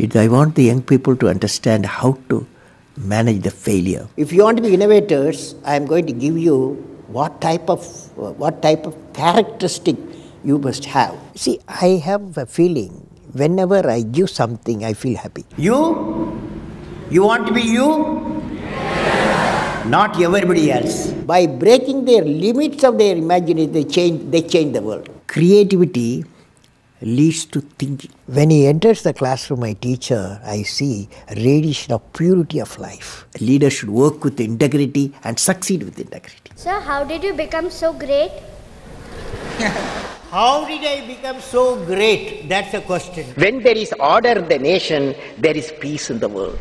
I want the young people to understand how to manage the failure. If you want to be innovators, I am going to give you what type of characteristic you must have. See, I have a feeling whenever I give something, I feel happy. You want to be you? Yes. Not everybody else. By breaking their limits of their imagination, they change the world. Creativity leads to thinking. When he enters the classroom, my teacher, I see a radiation of purity of life. A leader should work with integrity and succeed with integrity. Sir, how did you become so great? How did I become so great? That's the question. When there is order in the nation, there is peace in the world.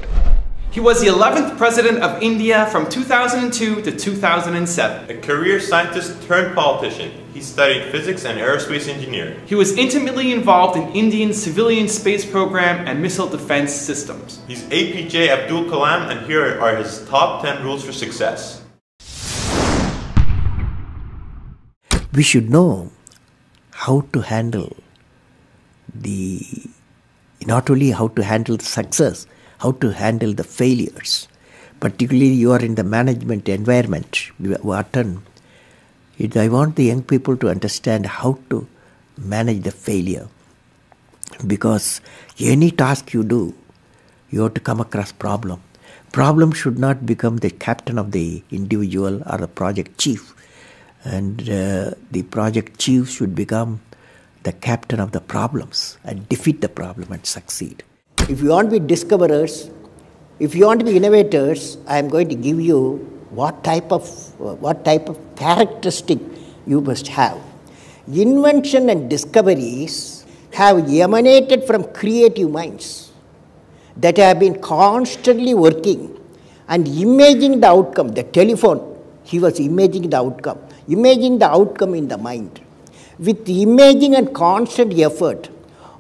He was the 11th President of India from 2002 to 2007. A career scientist turned politician. He studied physics and aerospace engineering. He was intimately involved in India's civilian space program and missile defense systems. He's A P J Abdul Kalam, and here are his top 10 rules for success. We should know how to handle not only how to handle success, how to handle the failures. Particularly you are in the management environment, I want the young people to understand how to manage the failure. Because any task you do, you have to come across problem. Problem should not become the captain of the individual or the project chief. And the project chief should become the captain of the problems and defeat the problem and succeed. If you want to be discoverers, if you want to be innovators, I am going to give you what type of characteristic you must have. Invention and discoveries have emanated from creative minds that have been constantly working and imagining the outcome. The telephone, he was imagining the outcome in the mind. With imaging and constant effort,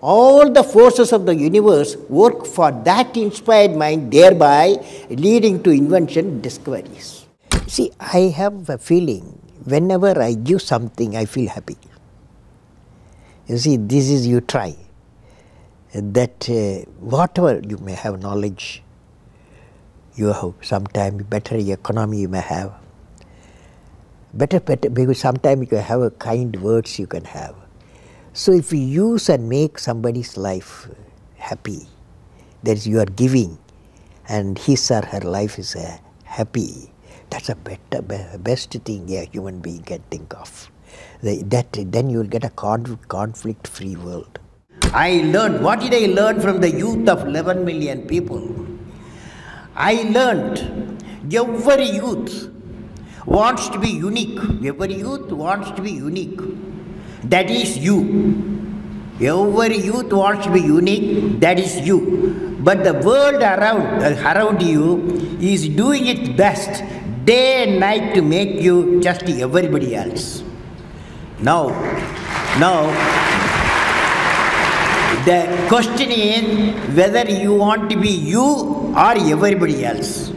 all the forces of the universe work for that inspired mind, thereby leading to invention and discoveries. See, I have a feeling whenever I give something, I feel happy. You see, this is you try. That whatever you may have knowledge, you have sometimes better economy you may have. Better, because sometimes you can have a kind words you can have. So if you use and make somebody's life happy, that is you are giving, and his or her life is happy, that's a best thing a human being can think of. Then you will get a conflict-free world. What did I learn from the youth of 11 million people? I learned every youth wants to be unique. Every youth wants to be unique. That is you. Every youth wants to be unique. That is you. But the world around you is doing its best day and night to make you just everybody else. Now, the question is whether you want to be you or everybody else.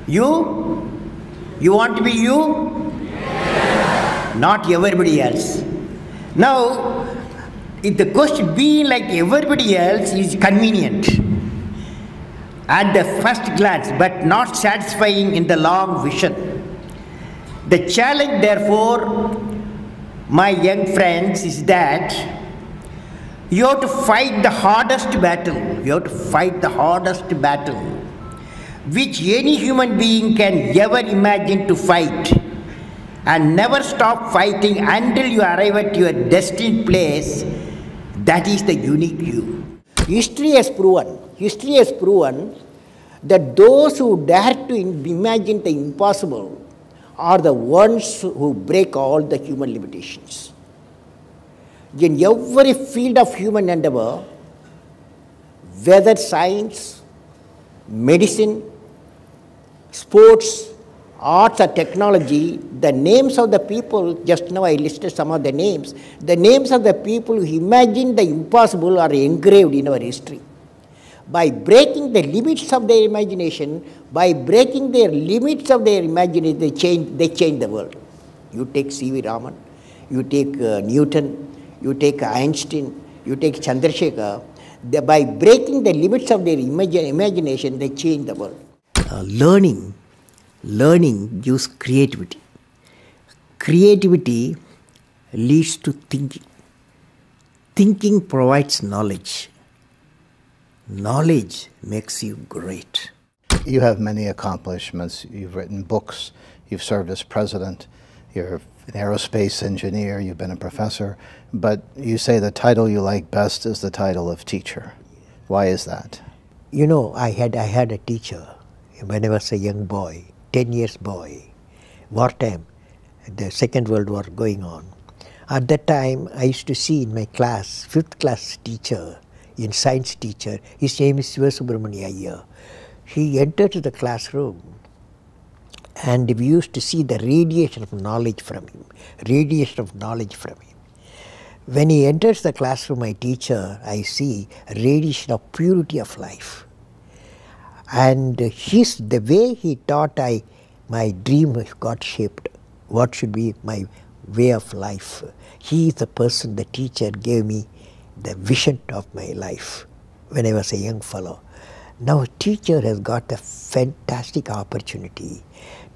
You want to be you? Yes. Not everybody else. Now, if the question being like everybody else is convenient at the first glance, but not satisfying in the long vision. The challenge, therefore, my young friends, is that you have to fight the hardest battle. You have to fight the hardest battle which any human being can ever imagine to fight, and never stop fighting until you arrive at your destined place. That is the unique you. History has proven that those who dare to imagine the impossible are the ones who break all the human limitations. In every field of human endeavor, whether science, medicine, sports, arts or technology, the names of the people, just now I listed some of the names of the people who imagined the impossible are engraved in our history. By breaking the limits of their imagination, they change the world. You take C.V. Raman, you take Newton, you take Einstein, you take Chandrasekhar. By breaking the limits of their imagination, they change the world. Learning gives creativity. Creativity leads to thinking. Thinking provides knowledge. Knowledge makes you great. You have many accomplishments. You've written books. You've served as president. You're an aerospace engineer. You've been a professor. But you say the title you like best is the title of teacher. Why is that? You know, I had a teacher when I was a young boy, 10 years boy, wartime, the Second World War going on. At that time, I used to see in my class, 5th class teacher, in science teacher, his name is Subramania Iyer. He entered the classroom and we used to see the radiation of knowledge from him, When he enters the classroom, my teacher, I see a radiation of purity of life. And the way he taught, my dream got shaped. What should be my way of life? He is the person, the teacher gave me the vision of my life when I was a young fellow. Now a teacher has got a fantastic opportunity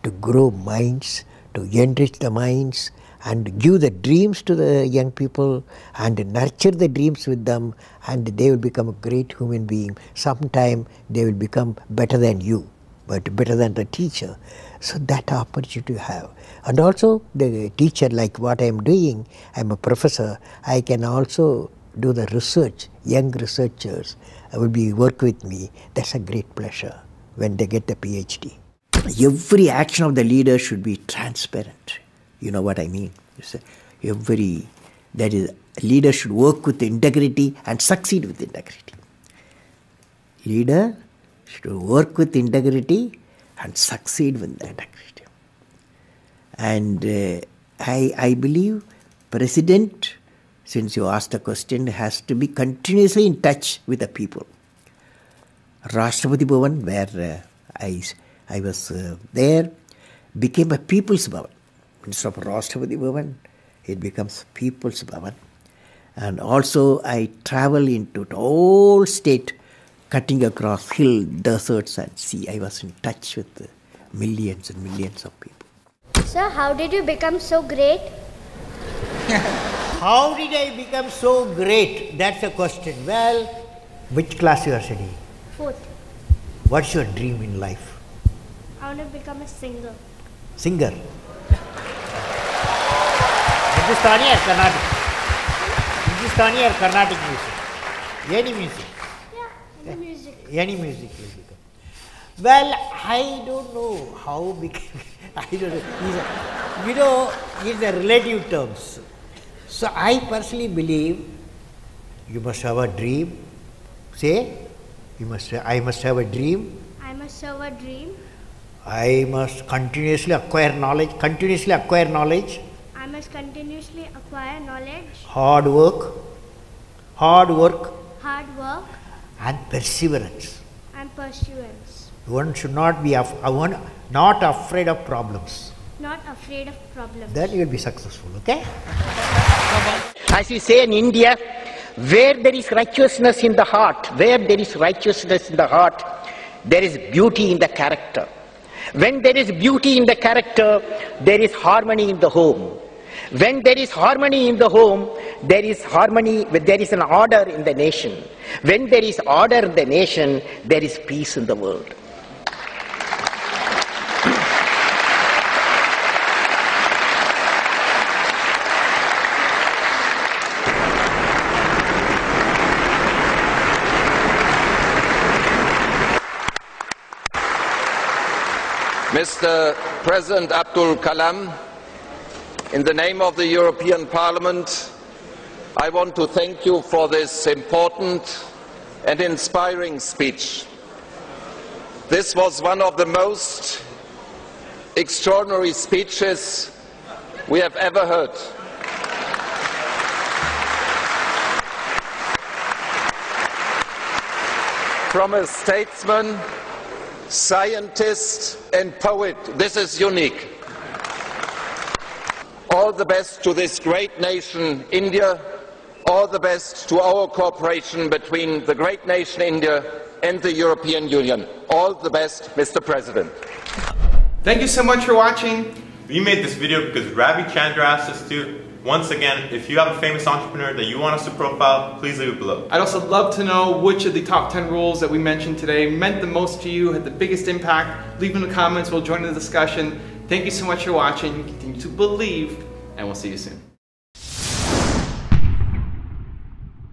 to grow minds, to enrich the minds, and give the dreams to the young people and nurture the dreams with them, and they will become a great human being. Sometime they will become better than you, but better than the teacher. So that opportunity you have. And also the teacher, like what I am doing, I am a professor, I can also do the research. Young researchers will work with me. That's a great pleasure when they get the PhD. Every action of the leader should be transparent. You know what I mean? Leader should work with integrity and succeed with integrity. Leader should work with integrity and succeed with integrity. And I believe President, since you asked the question, has to be continuously in touch with the people. Rashtrapati Bhavan, where I was there, became a People's Bhavan. Instead of Rashtrapati Bhavan, it becomes People's Bhavan. And also I travel into the whole state, cutting across hill, deserts and sea. I was in touch with millions and millions of people. Sir, how did you become so great? How did I become so great? That's the question. Well, which class you are studying? 4th. What's your dream in life? I want to become a singer. Singer? Hindustani or Carnatic? Hindustani or Carnatic music? Any music? Yeah, any music. Any music will become. Well, I don't know how became. I don't know. These are relative terms. So I personally believe you must have a dream. Say, I must have a dream. I must have a dream. I must continuously acquire knowledge. I must continuously acquire knowledge. Hard work. And perseverance. One should not be not afraid of problems. Then you will be successful, okay? As we say in India, where there is righteousness in the heart, there is beauty in the character. When there is beauty in the character, there is harmony in the home. When there is harmony in the home, there is an order in the nation. When there is order in the nation, there is peace in the world. Mr. President Abdul Kalam, in the name of the European Parliament, I want to thank you for this important and inspiring speech. This was one of the most extraordinary speeches we have ever heard. From a statesman, scientist and poet, this is unique. All the best to this great nation, India. all the best to our cooperation between the great nation India and the European Union. All the best, Mr. President. Thank you so much for watching. We made this video because Ravi Chandra asked us to. Once again, if you have a famous entrepreneur that you want us to profile, please leave it below. I'd also love to know which of the top 10 rules that we mentioned today meant the most to you, had the biggest impact. Leave in the comments, we'll join in the discussion. Thank you so much for watching. Continue to believe, and we'll see you soon.